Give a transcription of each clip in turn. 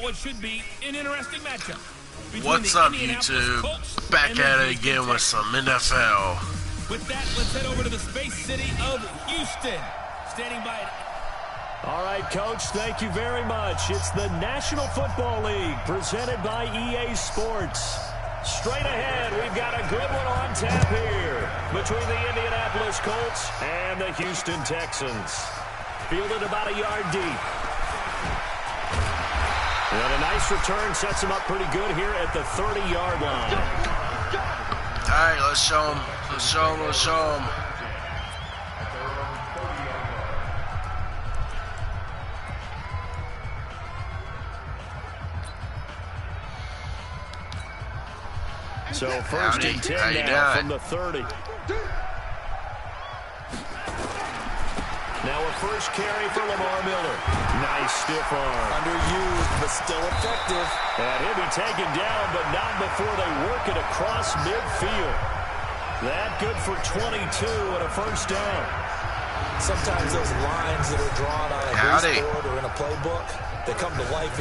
What should be an interesting matchup. What's up, YouTube? Back at it again with some NFL. With that, let's head over to the space city of Houston. Standing by it. All right, Coach, thank you very much. It's the National Football League presented by EA Sports. Straight ahead, we've got a good one on tap here between the Indianapolis Colts and the Houston Texans. Fielded about a yard deep. And a nice return sets him up pretty good here at the 30-yard line. All right, let's show him. Let's show him. Let's show him. So first and 10 now from the 30. Now a first carry for Lamar Miller. Nice stiff arm. Underused, but still effective. And he'll be taken down, but not before they work it across midfield. That good for 22 and a first down. Sometimes those lines that are drawn on a baseboard or in a playbook, they come to life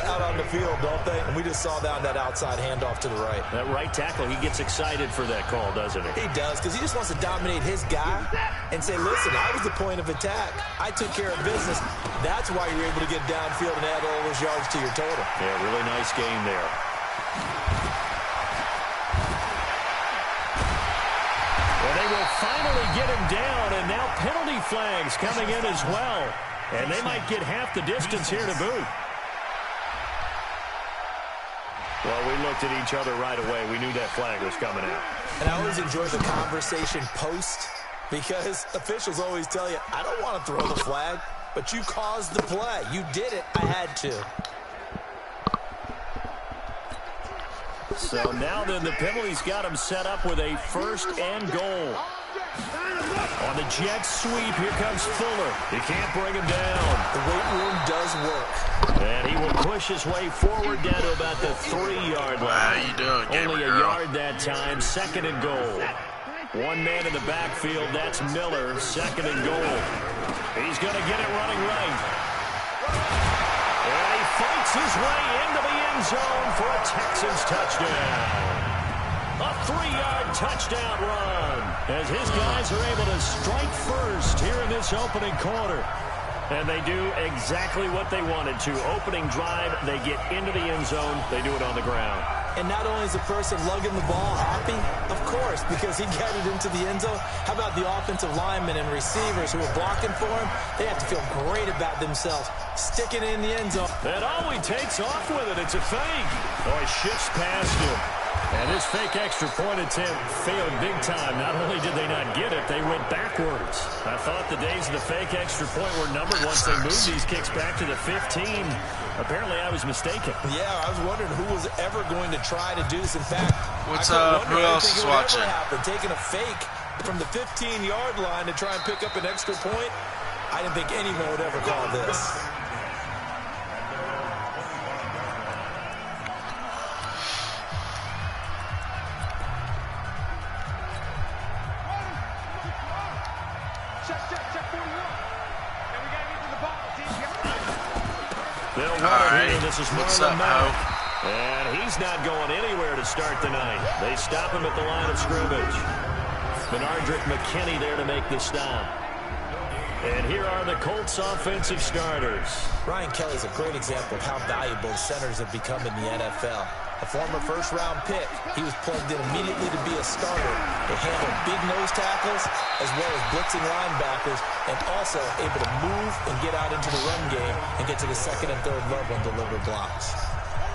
out on the field, don't they? And we just saw that outside handoff to the right. That right tackle, he gets excited for that call, doesn't he? He does, because he just wants to dominate his guy and say, listen, I was the point of attack. I took care of business. That's why you're able to get downfield and add all those yards to your total. Yeah, really nice game there. Well, they will finally get him down, and now penalty flags coming in as well. And they might get half the distance here to boot. Well, we looked at each other right away. We knew that flag was coming out. And I always enjoy the conversation post, because officials always tell you, I don't want to throw the flag, but you caused the play. You did it. I had to. So now then the penalty's got him set up with a first and goal. On the jet sweep, here comes Fuller. He can't bring him down. The weight room does work. And he will push his way forward down to about the 3-yard line. How you doing, gamer Only a girl? yard that time, second and goal. One man in the backfield, that's Miller, second and goal. He's going to get it running right. And he fights his way into the end zone for a Texans touchdown. A 3-yard touchdown run as his guys are able to strike first here in this opening quarter. And they do exactly what they wanted to. Opening drive, they get into the end zone. They do it on the ground. And not only is the person lugging the ball happy, of course, because he got it into the end zone. How about the offensive linemen and receivers who are blocking for him? They have to feel great about themselves, sticking it in the end zone. And oh, he takes off with it. It's a fake. Oh, he shifts past him. And this fake extra point attempt failed big time. Not only did they not get it, they went backwards. I thought the days of the fake extra point were numbered once they moved these kicks back to the 15. Apparently, I was mistaken. Yeah, I was wondering who was ever going to try to do this. In fact, what's up? Who else is watching? Taking a fake from the 15-yard line to try and pick up an extra point. I didn't think anyone would ever call this. This is what's up, Ho? And he's not going anywhere to start the night. They stop him at the line of scrimmage. Benardrick McKinney there to make the stop. And here are the Colts offensive starters. Ryan Kelly's a great example of how valuable centers have become in the NFL. A former first-round pick, he was plugged in immediately to be a starter. They handle big nose tackles as well as blitzing linebackers, and also able to move and get out into the run game and get to the second and third level and deliver blocks.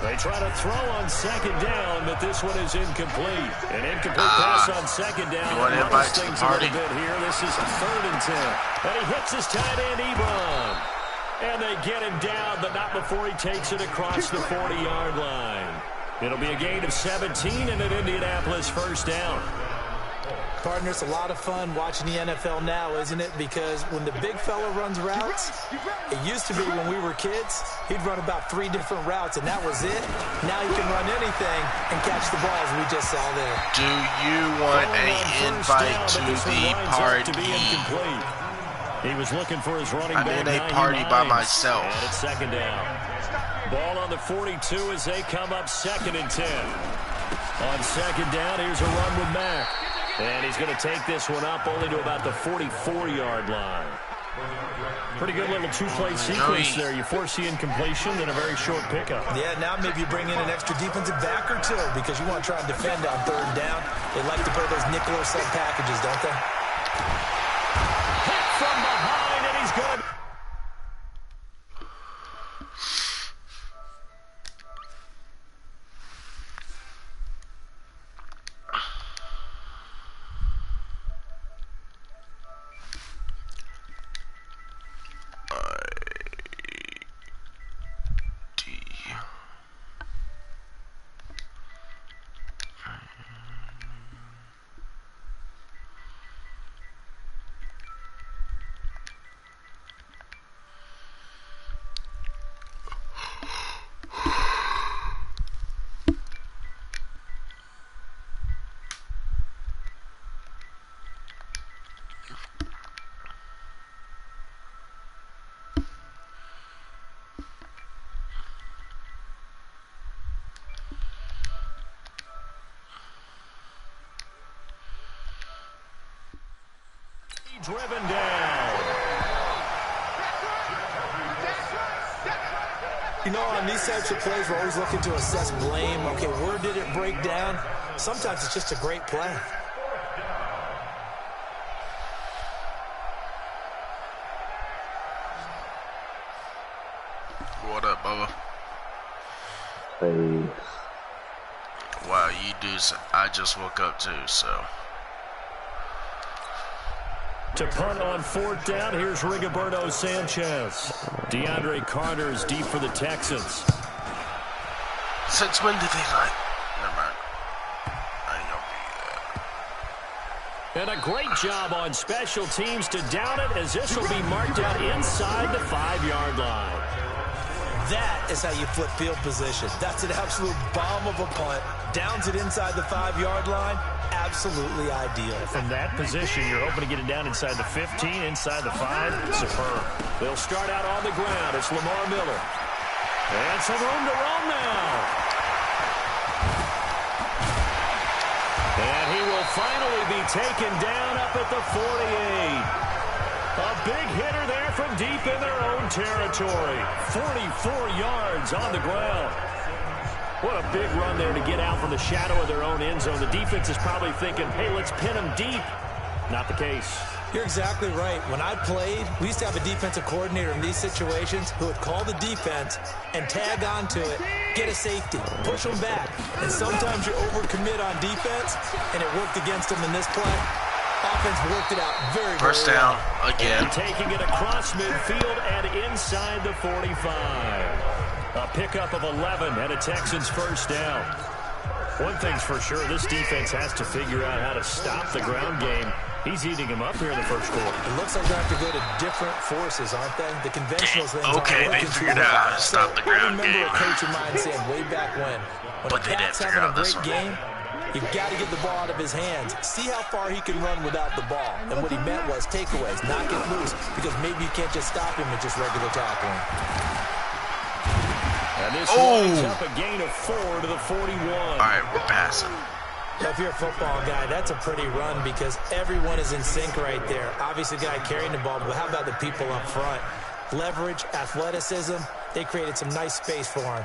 They try to throw on second down, but this one is incomplete. An incomplete pass on second down. You want to invite to the party? A bit here. This is third and 10. And he hits his tight end, Ebron. And they get him down, but not before he takes it across the 40-yard line. It'll be a gain of 17 and an Indianapolis first down. Partner, it's a lot of fun watching the NFL now, isn't it? Because when the big fella runs routes, it used to be when we were kids, he'd run about 3 different routes, and that was it. Now he can run anything and catch the balls we just saw there. Do you want an invite to the party? He was looking for his running back. I'm in a party by myself. And it's second down. Ball on the 42 as they come up 2nd and 10. On 2nd down, here's a run with Mack. And he's going to take this one up only to about the 44-yard line. Pretty good little two-play sequence there. You force the incompletion, then a very short pickup. Yeah, now maybe you bring in an extra defensive back or two because you want to try and defend on 3rd down. They like to play those nickel or sub packages, don't they? Hit from behind, and he's good. Driven down. You know, on these types of plays, we're always looking to assess blame. Okay, where did it break down? Sometimes it's just a great play. What up, Bubba? Hey. Wow, you dudes, I just woke up too, so. To punt on 4th down, here's Rigoberto Sanchez. DeAndre Carter is deep for the Texans. Since when did they like? Never mind. I ain't gonna be And a great job on special teams to down it, as this will be marked out inside the 5-yard line. That is how you flip field position. That's an absolute bomb of a punt. Downs it inside the 5-yard line. Absolutely ideal. From that position, you're hoping to get it down inside the 15, inside the 5. Superb. They'll start out on the ground. It's Lamar Miller. And some room to roam now. And he will finally be taken down up at the 48. A big hitter there from deep in their own territory. 44 yards on the ground. What a big run there to get out from the shadow of their own end zone. The defense is probably thinking, hey, let's pin them deep. Not the case. You're exactly right. When I played, we used to have a defensive coordinator in these situations who would call the defense and tag onto it, get a safety, push them back. And sometimes you overcommit on defense, and it worked against them in this play. Offense worked it out very, very first down again. And taking it across midfield and inside the 45. A pickup of 11 and a Texans first down. One thing's for sure, this defense has to figure out how to stop the ground game. He's eating him up here in the first quarter. It looks like they have to go to different forces, aren't they? The conventional things okay, they figured out how to stop the ground game. I remember a coach of mine saying way back when But they didn't figure out this one. Game, you've got to get the ball out of his hands. See how far he can run without the ball. And what he meant was takeaways, knock it loose, because maybe you can't just stop him with just regular tackling. And this winds up a gain of 4 to the 41. All right, we're passing. If you're a football guy, that's a pretty run because everyone is in sync right there. Obviously, the guy carrying the ball, but how about the people up front? Leverage, athleticism, they created some nice space for him.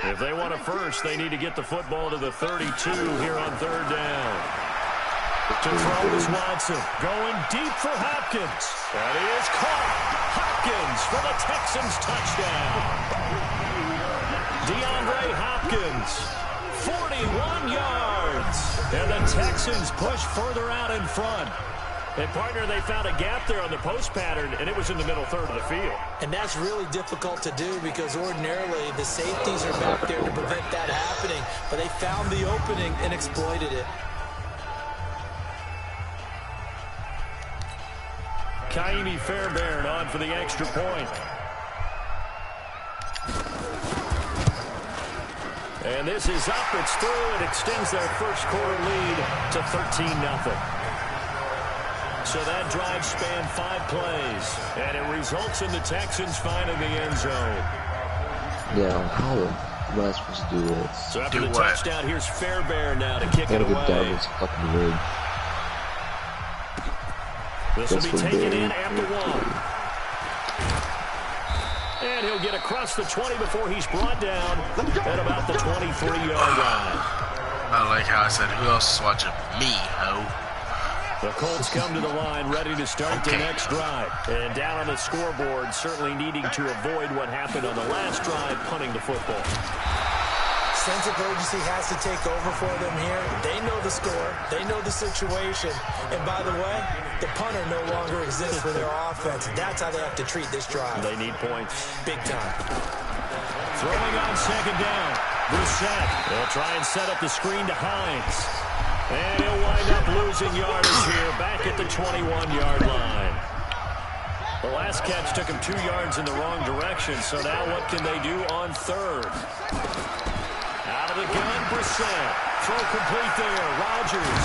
If they want a first, they need to get the football to the 32 here on 3rd down. To throw is Watson, going deep for Hopkins. That is caught. Hopkins for the Texans touchdown. DeAndre Hopkins, 41 yards. And the Texans push further out in front. And, partner, they found a gap there on the post pattern, and it was in the middle third of the field. And that's really difficult to do because ordinarily the safeties are back there to prevent that happening. But they found the opening and exploited it. Kaimi Fairbairn on for the extra point. And this is up. It's through. It extends their first quarter lead to 13-0. So that drive spanned 5 plays, and it results in the Texans finding the end zone. Yeah, how am I supposed to do this? So after the touchdown, here's Fairbairn now to kick it away. This fucking rig. This will be taken in after 1. And he'll get across the 20 before he's brought down at about the 23-yard line. I like how I said, who else is watching? Me, ho. The Colts come to the line, ready to start the next drive. And down on the scoreboard, certainly needing to avoid what happened on the last drive, punting the football. Sense of urgency has to take over for them here. They know the score. They know the situation. And by the way, the punter no longer exists for their offense. That's how they have to treat this drive. They need points. Big time. Throwing on second down. Brissett. They'll try and set up the screen to Hines. And he'll wind up losing yardage here back at the 21-yard line. The last catch took him 2 yards in the wrong direction. So now what can they do on third? Out of the gun, Brissett. Throw complete there. Rodgers.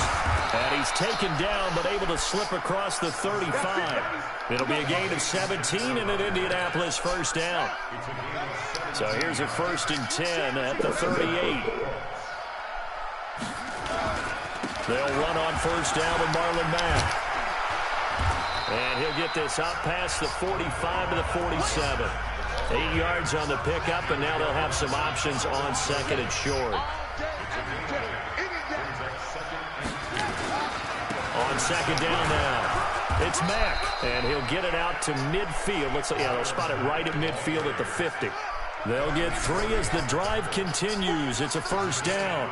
And he's taken down, but able to slip across the 35. It'll be a gain of 17 and an Indianapolis first down. So here's a 1st and 10 at the 38. They'll run on first down with Marlon Mack. And he'll get this up past the 45 to the 47. 8 yards on the pickup, and now they'll have some options on second and short. On second down now, it's Mack, and he'll get it out to midfield. Looks like, yeah, they'll spot it right at midfield at the 50. They'll get 3 as the drive continues. It's a first down.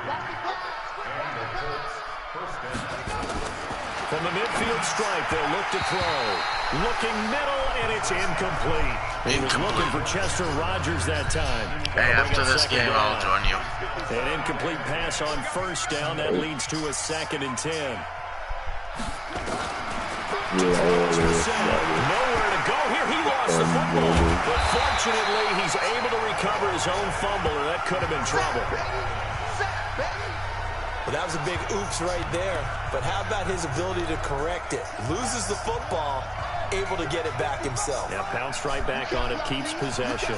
From the midfield stripe, they'll look to throw. Looking middle, and it's incomplete. He was looking for Chester Rogers that time. Hey, after this game, I'll join you. An incomplete pass on first down. That leads to a 2nd and 10. Nowhere to go here. He lost the football. But fortunately, he's able to recover his own fumble, or that could have been trouble. Well, that was a big oops right there. But how about his ability to correct it? Loses the football, able to get it back himself. Yeah, bounced right back on it, keeps possession.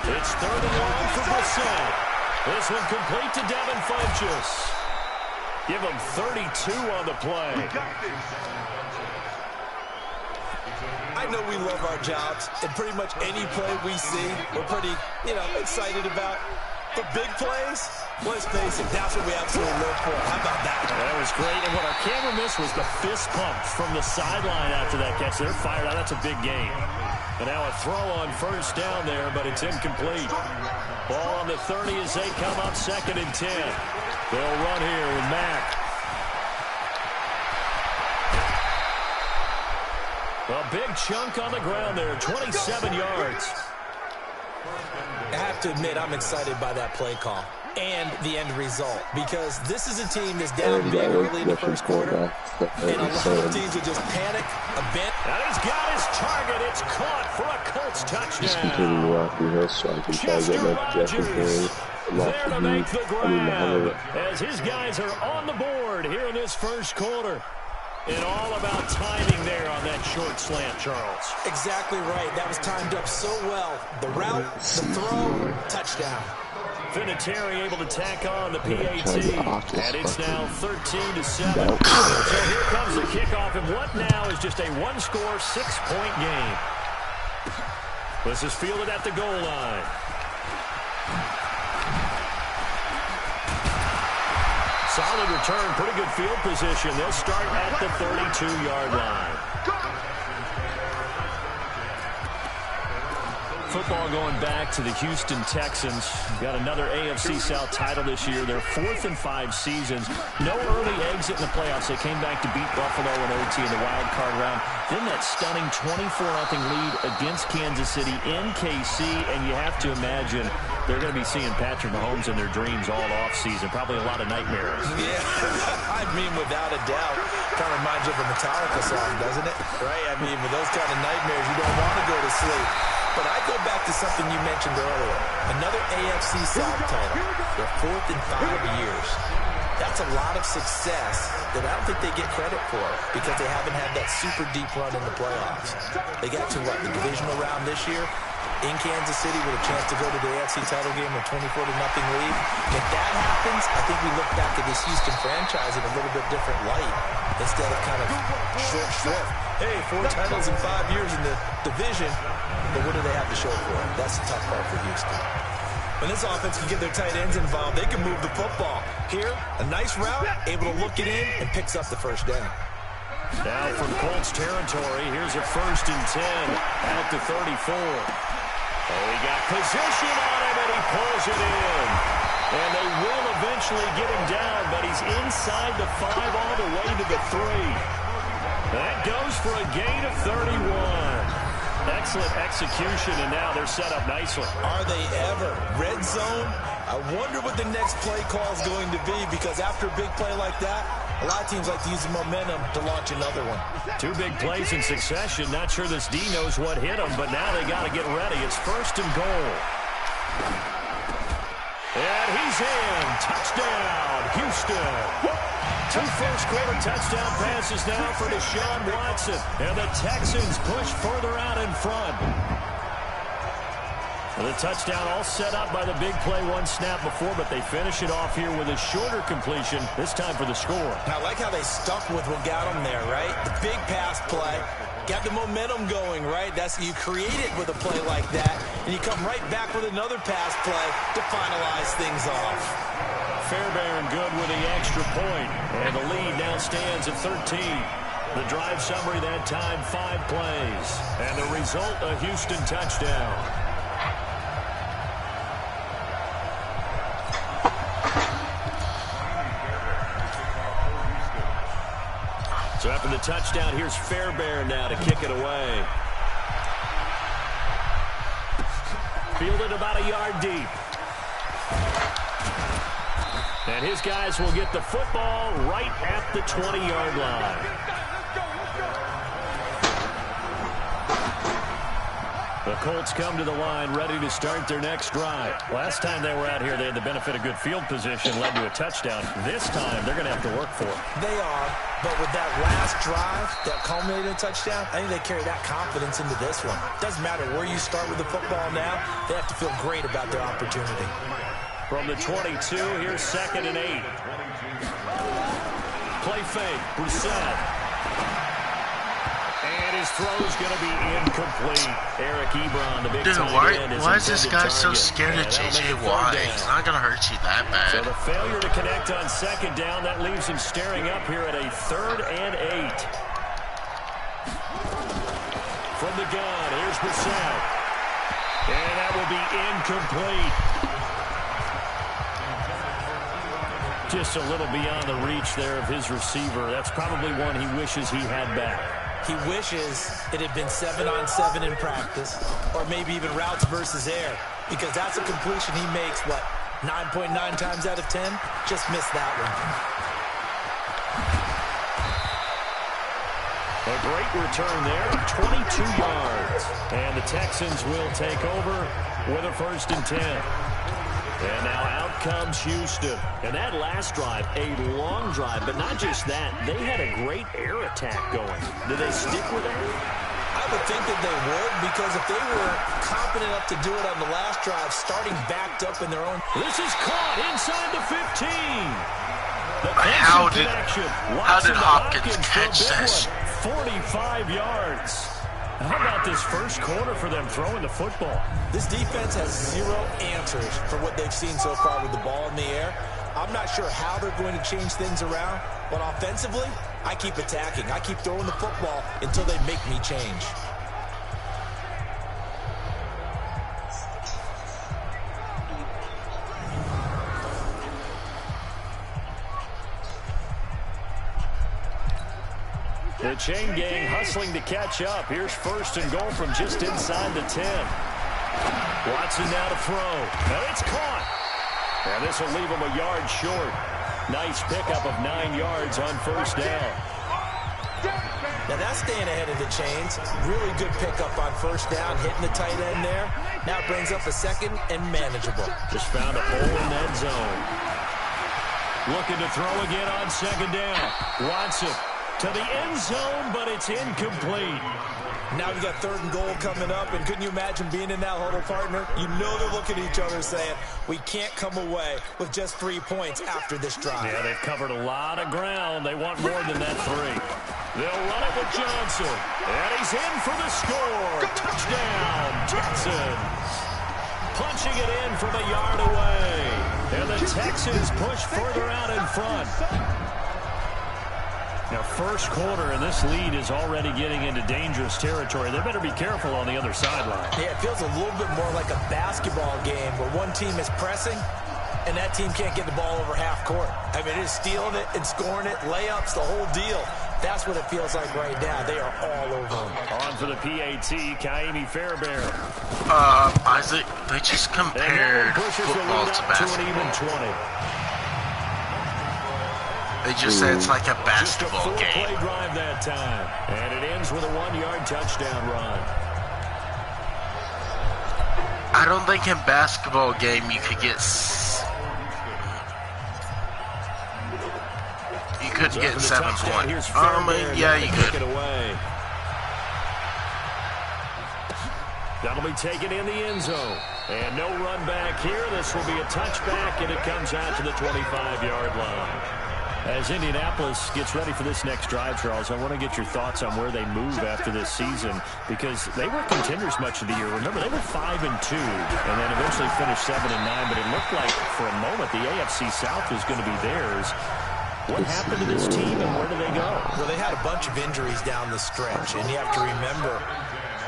It's 3rd and long for Brissett. This one complete to Devin Funchess. Give him 32 on the play. I know we love our jobs, and pretty much any play we see, we're pretty, excited about. But big plays, let's face it, that's what we absolutely live for. How about that? That was great, and what our camera missed was the fist pump from the sideline after that catch. They're fired out. That's a big game. And now a throw on first down there, but it's incomplete. Ball on the 30 as they come up 2nd and 10. They'll run here with Mack. A big chunk on the ground there, 27 yards. I have to admit, I'm excited by that play call and the end result, because this is a team that's down big early in the first quarter, and a lot of teams will just panic a bit. And he's got his target. It's caught for a Colts touchdown. Chester Rogers there to make the grab as his guys are on the board here in this first quarter. And all about timing there on that short slant, Charles. Exactly right. That was timed up so well. The route, the throw, touchdown. Vinatieri able to tack on the PAT. And it's now 13-7. So here comes the kickoff. And what now is just a one-score, 6-point game. This is fielded at the goal line. Solid return, pretty good field position. They'll start at the 32-yard line. Football going back to the Houston Texans. Got another AFC South title this year. Their 4th in 5 seasons. No early exit in the playoffs. They came back to beat Buffalo in OT in the wild card round. Then that stunning 24-0 lead against Kansas City in KC. And you have to imagine they're going to be seeing Patrick Mahomes in their dreams all offseason. Probably a lot of nightmares. Yeah, I mean, without a doubt. Kind of reminds you of a Metallica song, doesn't it? Right? I mean, with those kind of nightmares, you don't want to go to sleep. But I go back to something you mentioned earlier. Another AFC South title. Their 4th in 5 years. That's a lot of success that I don't think they get credit for because they haven't had that super deep run in the playoffs. They got to, what, the divisional round this year in Kansas City with a chance to go to the AFC title game with a 24-0 lead. If that happens, I think we look back at this Houston franchise in a little bit different light instead of kind of short shrift. Hey, 4 titles in 5 years in the division, but what do they have to show for it? That's the tough part for Houston. When this offense can get their tight ends involved, they can move the football. Here, a nice route, able to look it in, and picks up the first down. Now from Colts territory, here's a 1st and 10 out to 34. Oh, he got position on him, and he pulls it in. And they will eventually get him down, but he's inside the 5 all the way to the 3. That goes for a gain of 31. Excellent execution, and now they're set up nicely. Are they ever? Red zone? I wonder what the next play call is going to be, because after a big play like that, a lot of teams like to use the momentum to launch another one. 2 big plays in succession. Not sure this D knows what hit him, but now they got to get ready. It's 1st and goal. And he's in. Touchdown, Houston. 2 first-quarter touchdown passes now for Deshaun Watson. And the Texans push further out in front. The touchdown all set up by the big play 1 snap before, but they finish it off here with a shorter completion, this time for the score. I like how they stuck with what got them there, right? The big pass play. Got the momentum going, right? You create it with a play like that, and you come right back with another pass play to finalize things off. Fairbairn good with the extra point, and the lead now stands at 13. The drive summary that time, 5 plays, and the result, a Houston touchdown. So after the touchdown, here's Fairbairn now to kick it away. Fielded about a yard deep. And his guys will get the football right at the 20-yard line. The Colts come to the line ready to start their next drive. Last time they were out here, they had the benefit of good field position, led to a touchdown. This time, they're going to have to work for it. They are, but with that last drive that culminated in a touchdown, I think they carry that confidence into this one. Doesn't matter where you start with the football now, they have to feel great about their opportunity. From the 22, here's 2nd and 8. Play fake, Brissett. And his throw's going to be incomplete. Eric Ebron, the big tight end. Why is this guy so scared of J.J. Watt? He's not going to hurt you that bad. So the failure to connect on 2nd down, that leaves him staring up here at a 3rd and 8. From the gun, here's Brissett. And that will be incomplete. Just a little beyond the reach there of his receiver. That's probably one he wishes he had back. He wishes it had been 7-on-7 in practice, or maybe even routes versus air, because that's a completion he makes, what, 9.9 times out of 10? Just missed that one. A great return there, 22 yards. And the Texans will take over with a 1st and 10. And now out comes Houston. And that last drive, a long drive, but not just that. They had a great air attack going. Do they stick with that? I would think that they would, because if they were confident enough to do it on the last drive, starting backed up in their own... This is caught inside the 15. How did Hopkins catch this? 45 yards. How about this first quarter for them throwing the football? This defense has 0 answers for what they've seen so far with the ball in the air. I'm not sure how they're going to change things around, but offensively, I keep attacking. I keep throwing the football until they make me change. The chain gang hustling to catch up. Here's 1st and goal from just inside the 10. Watson now to throw. Now it's caught. And this will leave him a yard short. Nice pickup of 9 yards on 1st down. Now that's staying ahead of the chains. Really good pickup on 1st down, hitting the tight end there. Now it brings up a 2nd and manageable. Just found a hole in that zone. Looking to throw again on second down. Watson to the end zone, but it's incomplete. Now we got 3rd and goal coming up, and couldn't you imagine being in that huddle, partner? You know they're looking at each other saying, we can't come away with just 3 points after this drive. Yeah, they've covered a lot of ground. They want more than that 3. They'll run it with Johnson, and he's in for the score. Touchdown, Texans. Punching it in from a yard away, and the Texans push further out in front. Now, first quarter, and this lead is already getting into dangerous territory. They better be careful on the other sideline. Yeah, it feels a little bit more like a basketball game where one team is pressing, and that team can't get the ball over half court. I mean, it is stealing it and scoring it, layups, the whole deal. That's what it feels like right now. They are all over them. On for the PAT, Kaimi Fairbairn. Isaac, they just compared football to basketball. They just said it's like a basketball game. Just a 4-play drive that time. And it ends with a 1-yard touchdown run. I don't think in basketball game you could get... You couldn't get 7 points. Yeah, you could. That'll be taken in the end zone. And no run back here. This will be a touchback, and it comes out to the 25-yard line. As Indianapolis gets ready for this next drive, Charles, I want to get your thoughts on where they move after this season, because they were contenders much of the year. Remember, they were 5-2 and then eventually finished 7-9, but it looked like for a moment the AFC South was going to be theirs. What happened to this team, and where do they go? Well, they had a bunch of injuries down the stretch, and you have to remember,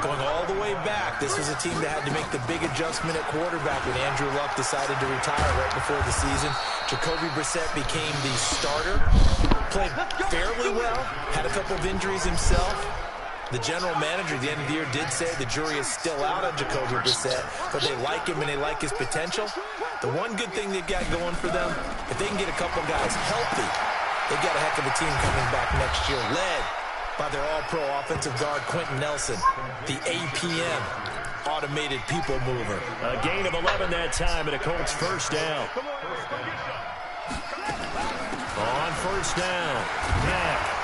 going all the way back, this was a team that had to make the big adjustment at quarterback when Andrew Luck decided to retire right before the season. Jacoby Brissett became the starter, played fairly well, had a couple of injuries himself. The general manager at the end of the year did say the jury is still out on Jacoby Brissett, but they like him and they like his potential. The one good thing they've got going for them, if they can get a couple guys healthy, they've got a heck of a team coming back next year, led by their all-pro offensive guard, Quentin Nelson, the APM, automated people mover. A gain of 11 that time, and a Colts first down. On first down, Mack.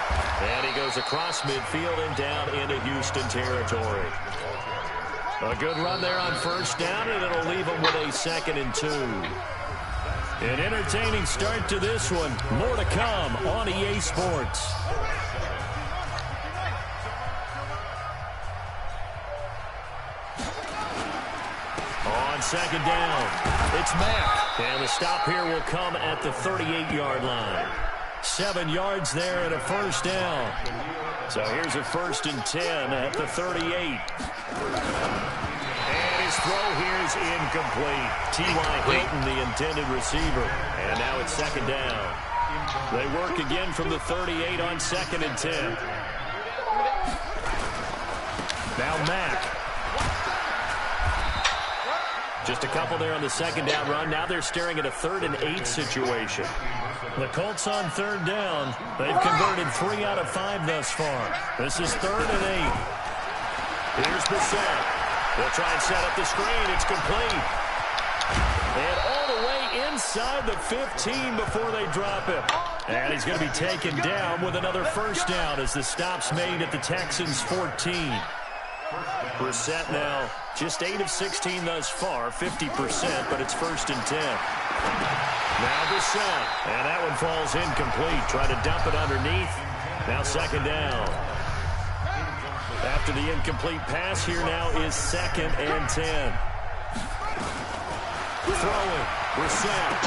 And he goes across midfield and down into Houston territory. A good run there on first down, and it'll leave him with a 2nd and 2. An entertaining start to this one. More to come on EA Sports. On second down, it's Mack. And the stop here will come at the 38-yard line. 7 yards there and a first down. So here's a 1st and 10 at the 38. And his throw here is incomplete. T.Y. Hilton, the intended receiver. And now it's 2nd down. They work again from the 38 on 2nd and 10. Now Mack. Just a couple there on the 2nd down run. Now they're staring at a 3rd and 8 situation. The Colts on 3rd down. They've converted 3 out of 5 thus far. This is 3rd and 8. Here's Brissett. They'll try and set up the screen. It's complete. And all the way inside the 15 before they drop him. And he's going to be taken down with another first down as the stop's made at the Texans' 14. Brissett now just 8 of 16 thus far, 50%, but it's 1st and 10. Now Brissett, and that one falls incomplete. Try to dump it underneath. Now 2nd down. After the incomplete pass, here now is 2nd and 10. Throwing, Brissett.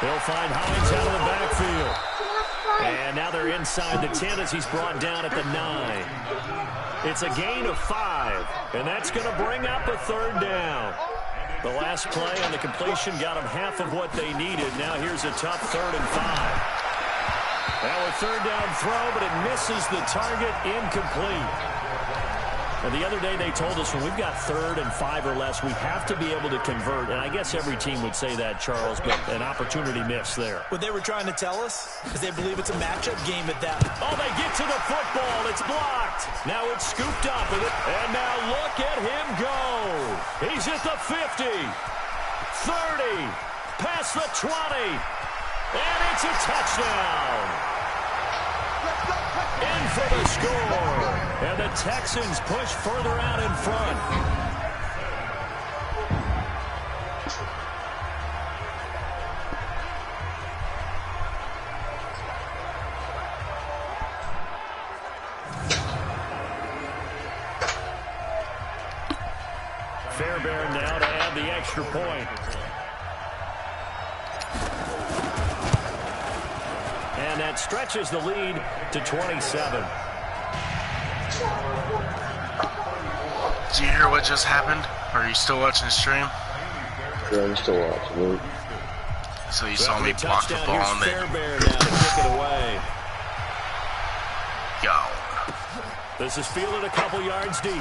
They'll find Hines out of the backfield. And now they're inside the 10 as he's brought down at the 9. It's a gain of 5, and that's going to bring up a 3rd down. The last play on the completion got them half of what they needed. Now here's a tough 3rd and 5. Now a 3rd down throw, but it misses the target, incomplete. And the other day they told us when we've got 3rd and 5 or less, we have to be able to convert. And I guess every team would say that, Charles, but an opportunity missed there. What they were trying to tell us is they believe it's a matchup game at that. Oh, they get to the football. It's blocked. Now it's scooped up with it. And now look at him go. He's at the 50, 30, past the 20. And it's a touchdown. In for the score. And the Texans push further out in front. Fairbairn now to add the extra point. And that stretches the lead to 27. Did you hear what just happened? Or are you still watching the stream? Yeah, I'm still watching. So you saw me block the ball and then Fairbairn now to kick it away. go. This is fielded a couple yards deep.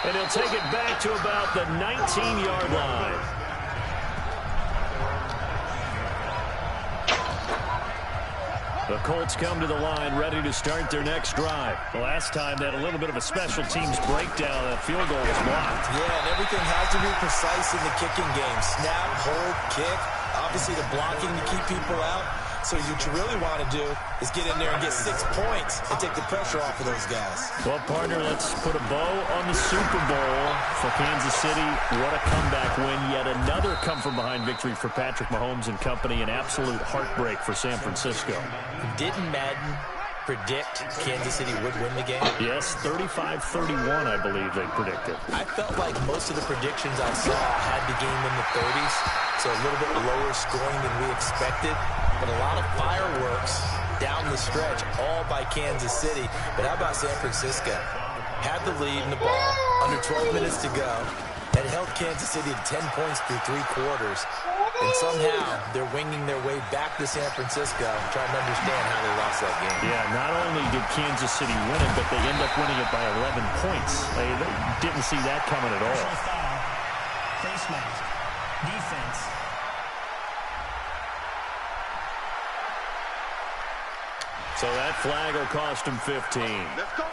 And he'll take it back to about the 19-yard line. The Colts come to the line ready to start their next drive. The last time they had a little bit of a special teams breakdown. That field goal was blocked. Yeah, and everything has to be precise in the kicking game. Snap, hold, kick. Obviously the blocking to keep people out. So what you really want to do is get in there and get 6 points and take the pressure off of those guys. Well, partner, let's put a bow on the Super Bowl for Kansas City. What a comeback win. Yet another come-from-behind victory for Patrick Mahomes and company. An absolute heartbreak for San Francisco. Didn't Madden predict Kansas City would win the game? Yes, 35-31, I believe they predicted. I felt like most of the predictions I saw had the game in the 30s, so a little bit lower scoring than we expected. But a lot of fireworks down the stretch, all by Kansas City. But how about San Francisco? Had the lead in the ball, under 12 minutes to go, and held Kansas City to 10 points through 3 quarters. And somehow they're winging their way back to San Francisco, trying to understand how they lost that game. Yeah, not only did Kansas City win it, but they end up winning it by 11 points. They didn't see that coming at all. Face mask. Defense. So that flag will cost him 15.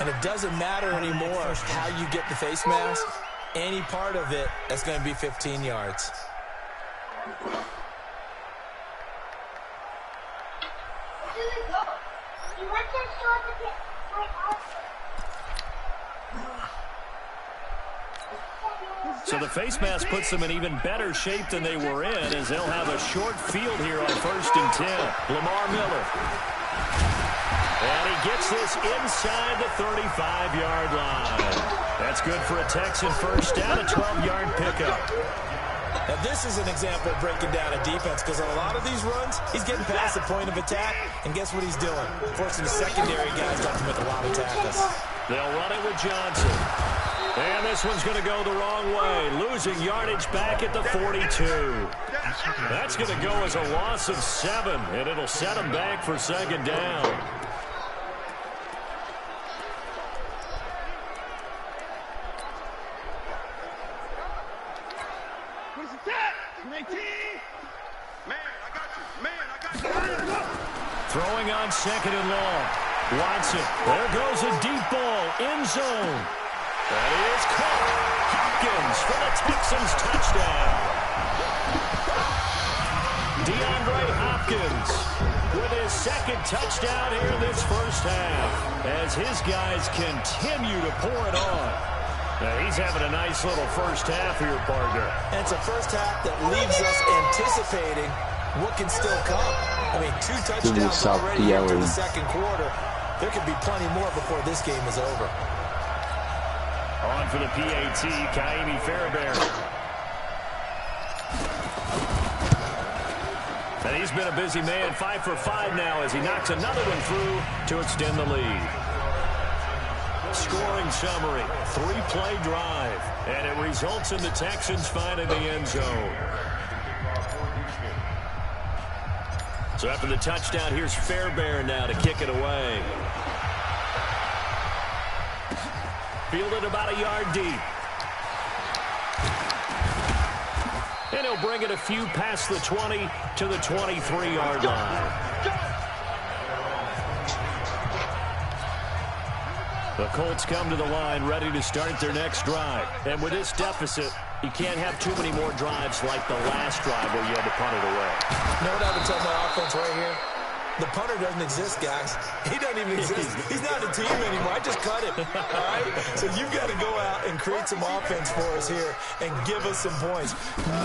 And it doesn't matter anymore how you get the face mask. Any part of it, that's going to be 15 yards. So the face mask puts them in even better shape than they were in, as they'll have a short field here on 1st and 10. Lamar Miller. And he gets this inside the 35-yard line. That's good for a Texan first down, a 12-yard pickup. Now, this is an example of breaking down a defense, because on a lot of these runs, he's getting past the point of attack, and guess what he's doing? Forcing the secondary guys not to make a lot of tackles. They'll run it with Johnson. And this one's going to go the wrong way, losing yardage back at the 42. That's going to go as a loss of 7, and it'll set him back for 2nd down. Throwing on 2nd and long. Watson. There goes a deep ball. End zone. That is caught. Hopkins for the Texans touchdown. DeAndre Hopkins with his 2nd touchdown here in this first half, as his guys continue to pour it on. Now, he's having a nice little first half here, partner. And it's a first half that leaves us anticipating what can still come. I mean, 2 touchdowns already into the 2nd quarter. There could be plenty more before this game is over. On for the PAT, Ka'imi Fairbairn. And he's been a busy man, 5 for 5 now as he knocks another one through to extend the lead. Scoring summary, 3-play drive, and it results in the Texans finding the end zone. So after the touchdown, here's Fairbairn now to kick it away. Fielded about a yard deep. And he'll bring it a few past the 20 to the 23-yard line. The Colts come to the line ready to start their next drive. And with this deficit, You can't have too many more drives like the last drive where you had to punt it away. You know what I would tell my offense right here? The punter doesn't exist, guys. He doesn't even exist. He's not a team anymore. I just cut him, all right? So you've got to go out and create some offense for us here and give us some points.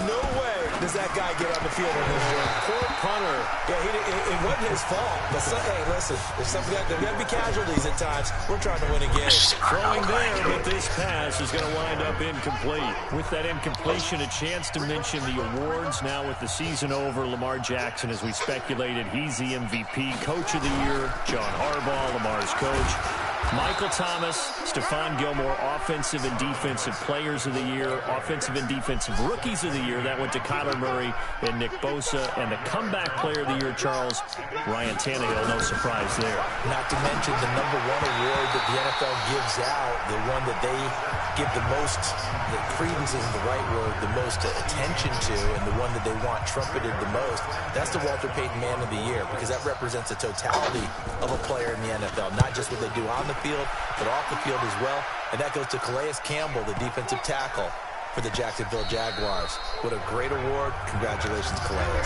No way does that guy get on the field on this drive. Poor punter. Yeah, it wasn't his fault. But, hey, listen, there's got to be casualties at times. We're trying to win a game. Throwing there, but this pass is going to wind up incomplete. With that incompletion, a chance to mention the awards. Now with the season over, Lamar Jackson, as we speculated, he's the MVP. Coach of the Year, John Harbaugh, Lamar's coach. Michael Thomas, Stephon Gilmore, Offensive and Defensive Players of the Year, Offensive and Defensive Rookies of the Year. That went to Kyler Murray and Nick Bosa. And the Comeback Player of the Year, Charles, Ryan Tannehill. No surprise there. Not to mention the #1 award that the NFL gives out, the one that they give the most, the credence isn't the right word, the most attention to, and the one that they want trumpeted the most. That's the Walter Payton Man of the Year, because that represents the totality of a player in the NFL, not just what they do on the field, but off the field as well. And that goes to Calais Campbell, the defensive tackle for the Jacksonville Jaguars. What a great award. Congratulations, Calais.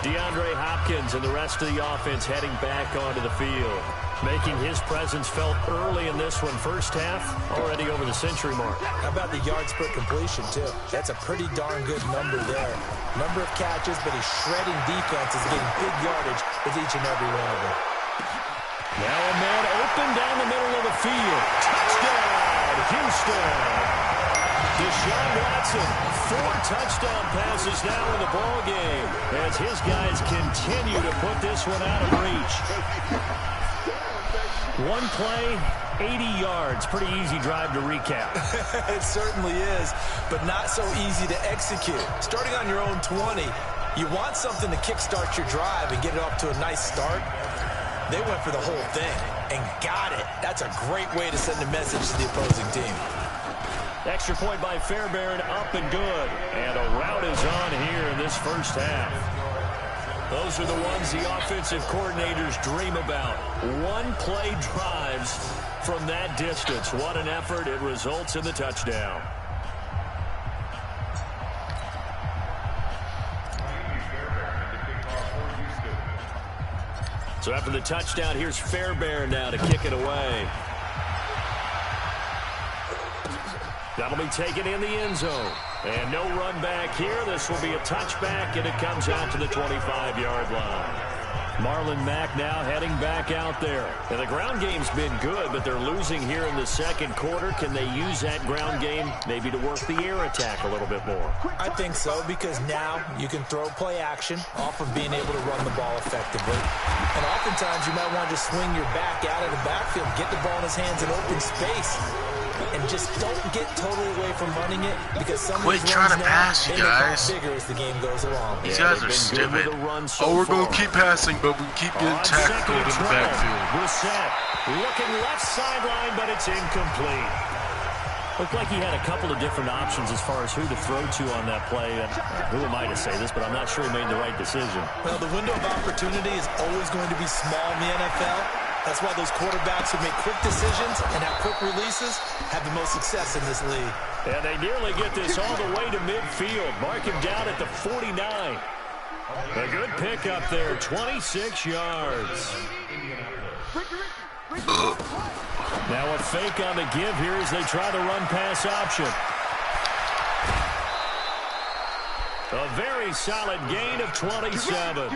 DeAndre Hopkins and the rest of the offense heading back onto the field, making his presence felt early in this one. First half, already over the century mark. How about the yards per completion, too? That's a pretty darn good number there. Number of catches, but he's shredding defenses, getting big yardage with each and every one of them. Now a man open down the middle of the field. Touchdown, Houston. Deshaun Watson, 4 touchdown passes now in the ball game as his guys continue to put this one out of reach. One play, 80 yards. Pretty easy drive to recap. It certainly is, but not so easy to execute. Starting on your own 20, you want something to kickstart your drive and get it off to a nice start. They went for the whole thing and got it. That's a great way to send a message to the opposing team. Extra point by Fairbairn, up and good. And a rout is on here in this first half. Those are the ones the offensive coordinators dream about. One-play drives from that distance. What an effort. It results in the touchdown. So after the touchdown, here's Fairbairn now to kick it away. That'll be taken in the end zone. And no run back here. This will be a touchback, and it comes out to the 25-yard line. Marlon Mack now heading back out there. And the ground game's been good, but they're losing here in the second quarter. Can they use that ground game maybe to work the air attack a little bit more? I think so, because now you can throw play action off of being able to run the ball effectively. And oftentimes you might want to just swing your back out of the backfield, get the ball in his hands in open space. And just don't get totally away from running it, because some of these trying runs to now, pass, you they become guys. bigger as the game goes along. These guys are stupid. We're going to keep passing, but we keep getting tackled in the backfield. Brissett looking left sideline, but it's incomplete. Looked like he had a couple of different options as far as who to throw to on that play. Who am I to say this, but I'm not sure he made the right decision. Well, the window of opportunity is always going to be small in the NFL. That's why those quarterbacks who make quick decisions and have quick releases have the most success in this league. And they nearly get this all the way to midfield. Mark him down at the 49. A good pickup there, 26 yards. Now a fake on the give here as they try the run-pass option. A very solid gain of 27.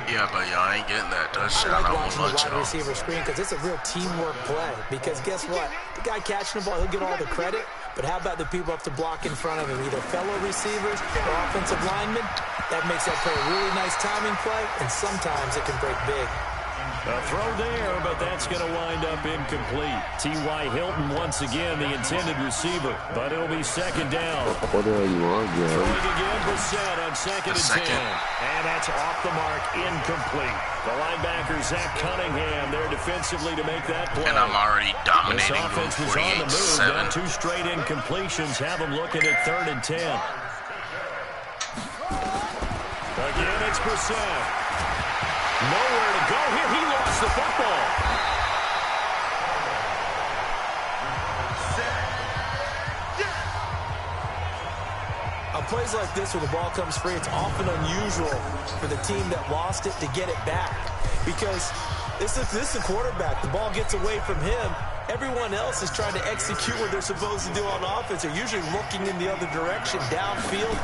Yeah, but y'all ain't getting that touchdown. I like watching the wide receiver screen because it's a real teamwork play. Because guess what? The guy catching the ball, he'll get all the credit. But how about the people up to block in front of him, either fellow receivers or offensive linemen? That makes that play a really nice timing play, and sometimes it can break big. A throw there, but that's going to wind up incomplete. T.Y. Hilton once again the intended receiver, but it'll be second down. What the hell you want, bro? Throwing again, Brissett on second and 10. And that's off the mark, incomplete. The linebacker, Zach Cunningham, there defensively to make that play. And I'm already dominating this offense was on the move. Now 2 straight incompletions have them looking at 3rd and 10. Again, it's Brissett. Nowhere to go here. He lost the football. plays like this where the ball comes free, it's often unusual for the team that lost it to get it back. Because this is a quarterback. The ball gets away from him. Everyone else is trying to execute what they're supposed to do on offense. They're usually looking in the other direction, downfield.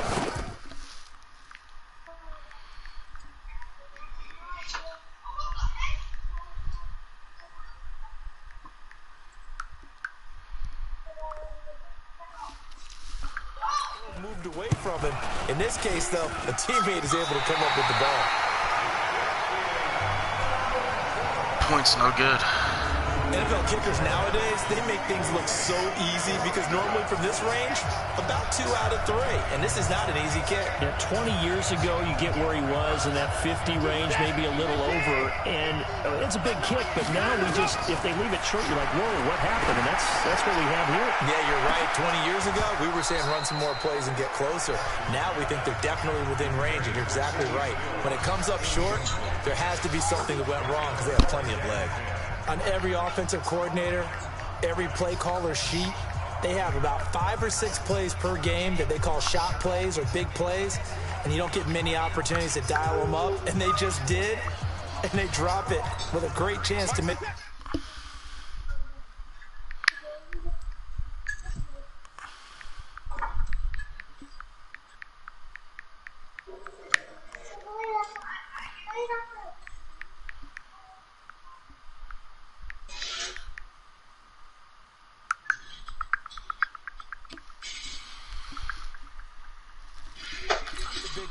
Moved away from him. In this case, though, a teammate is able to come up with the ball. Point's no good. NFL kickers nowadays, they make things look so easy because normally from this range, about 2 out of 3. And this is not an easy kick. Yeah, 20 years ago, you get where he was in that 50 range, maybe a little over. And it's a big kick, but now we just, if they leave it short, you're like, whoa, what happened? And that's what we have here. Yeah, you're right. 20 years ago, we were saying run some more plays and get closer. Now we think they're definitely within range, and you're exactly right. When it comes up short, there has to be something that went wrong because they have plenty of leg. On every offensive coordinator, every play caller sheet, they have about 5 or 6 plays per game that they call shot plays or big plays, and you don't get many opportunities to dial them up, and they just did, and they drop it with a great chance to make...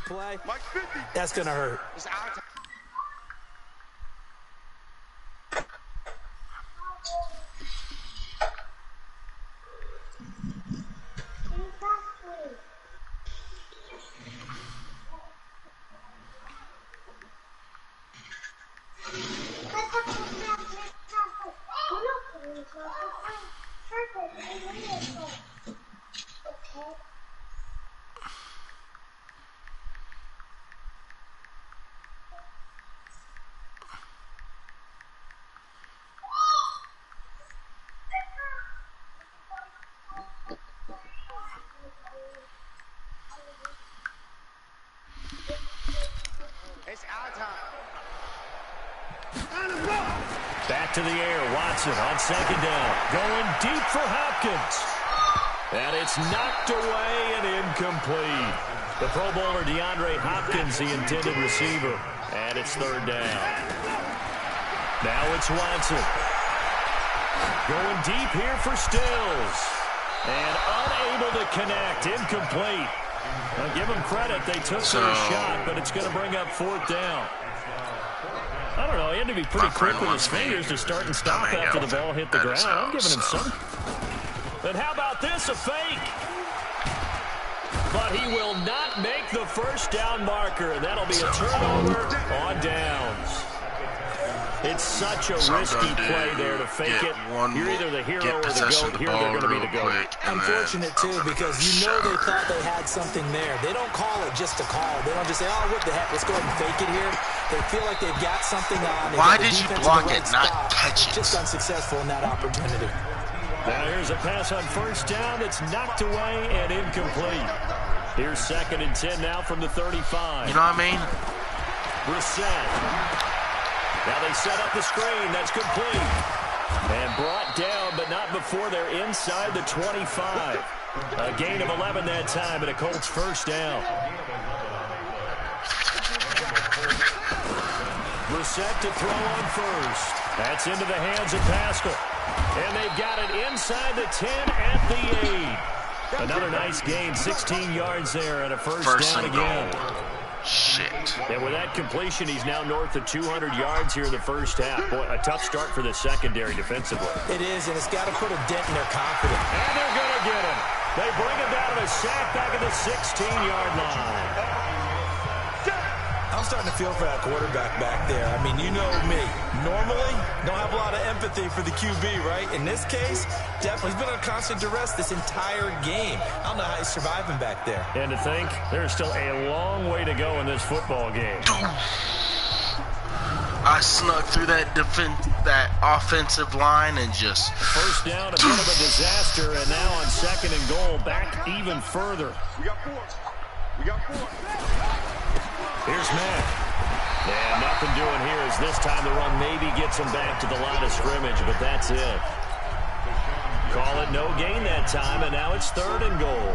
play. That's going to hurt. Back to the air, Watson on second down. Going deep for Hopkins. And it's knocked away and incomplete. The Pro Bowler DeAndre Hopkins, the intended receiver. And it's third down. Now it's Watson. Going deep here for Stills. And unable to connect. Incomplete. Now give them credit. They took their shot, but it's going to bring up fourth down. I don't know. He had to be pretty quick with his fingers to start and stop after the ball hit the ground. I'm giving him some. But how about this? A fake. But he will not make the first down marker. And that'll be a turnover on downs. It's such a risky play there to fake it. You're either the hero or the GOAT. Here they're going to be the GOAT. Unfortunate, too, because you know they thought they had something there. They don't call it just to call. They don't just say, oh, what the heck, let's go ahead and fake it here. They feel like they've got something on. Why did you block it, not catch it? Just unsuccessful in that opportunity. Now here's a pass on first down that's knocked away and incomplete. Here's 2nd and 10 now from the 35. You know what I mean? Brissett. Now they set up the screen. That's complete. And brought down, but not before they're inside the 25. A gain of 11 that time, and a Colts first down. Brissett to throw on first. That's into the hands of Pascal. And they've got it inside the 10 at the 8. Another nice gain, 16 yards there, and a first down again. Shit. And with that completion, he's now north of 200 yards here in the first half. Boy, a tough start for the secondary defensively. It is, and it's got to put a dent in their confidence. And they're going to get him. They bring him down to a sack back at the 16-yard line. I'm starting to feel for that quarterback back there. I mean, you know me. Normally, don't have a lot of empathy for the QB, right? In this case, definitely. He's been on constant duress this entire game. I don't know how he's surviving back there. And to think, there's still a long way to go in this football game. I snuck through that offensive line and just... First down, a bit of a disaster, and now on 2nd and goal, back even further. Here's Mack. And nothing doing here as this time the run maybe gets him back to the line of scrimmage, but that's it. Call it no gain that time, and now it's 3rd and goal.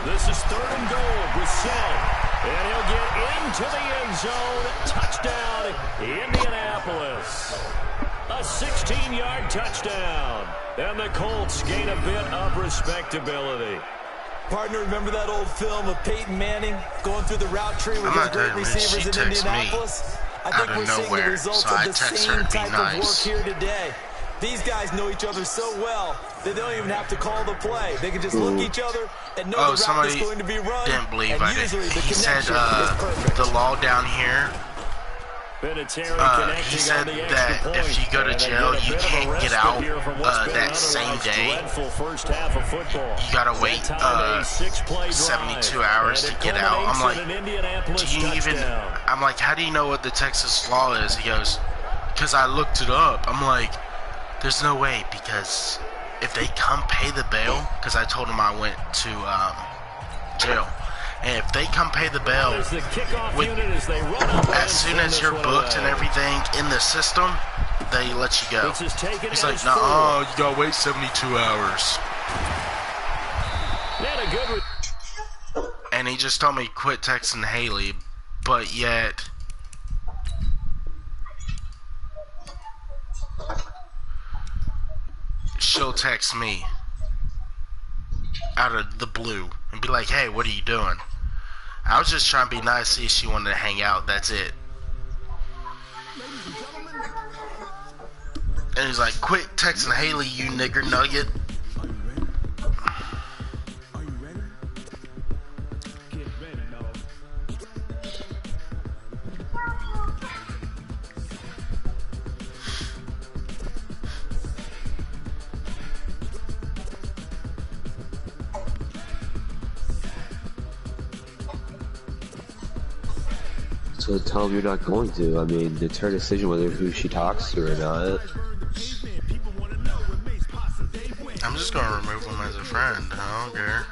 This is 3rd and goal. Brissett. And he'll get into the end zone. Touchdown, Indianapolis. A 16-yard touchdown. And the Colts gain a bit of respectability. Partner, remember that old film of Peyton Manning going through the route tree with his great receivers in Indianapolis? I think we're seeing the results of the same type of work here today. These guys know each other so well that they don't even have to call the play. They can just look at each other and know the route is going to be run. Didn't believe and I did. He said the law down here. He said that if you go to jail, you can't get out that same day. You gotta wait 72 hours to get out. I'm like, do you even? I'm like, how do you know what the Texas law is? He goes, because I looked it up. I'm like, there's no way, because if they come pay the bail, because I told them I went to jail. And if they come pay the bail, as soon as you're booked and everything in the system, they let you go. He's like, no, you gotta wait 72 hours. And he just told me quit texting Haley, but yet she'll text me out of the blue and be like, hey, what are you doing? I was just trying to be nice, see if she wanted to hang out, that's it. And he's like, quit texting Haley, you nigger nugget. So tell him you're not going to. I mean, it's her decision whether who she talks to or not. I'm just gonna remove him as a friend. I don't care.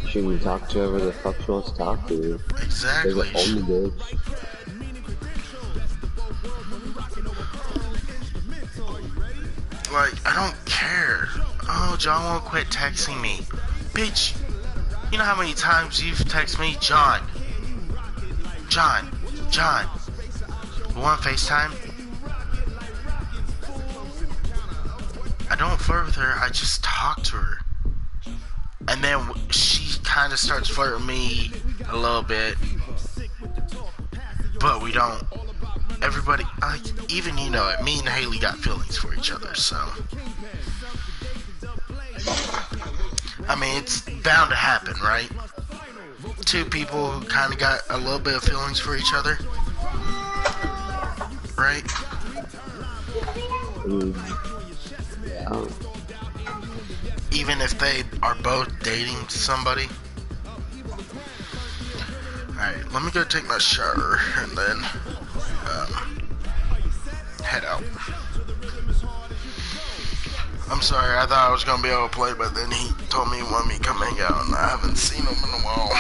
She can talk to whoever the fuck she wants to talk to. Exactly. There's a only bitch. Like, I don't care. Oh, John won't quit texting me. Bitch, you know how many times you've texted me? John. We want FaceTime? I don't flirt with her, I just talk to her. And then she kind of starts flirting me a little bit. But we don't. Everybody, like, even you know it, me and Haley got feelings for each other, so. I mean, it's bound to happen, right? Two people who kind of got a little bit of feelings for each other, right? Yeah. Even if they are both dating somebody. Alright, let me go take my shower and then head out. I'm sorry, I thought I was going to be able to play, but then he told me he wanted me to come hang out, and I haven't seen him in a while.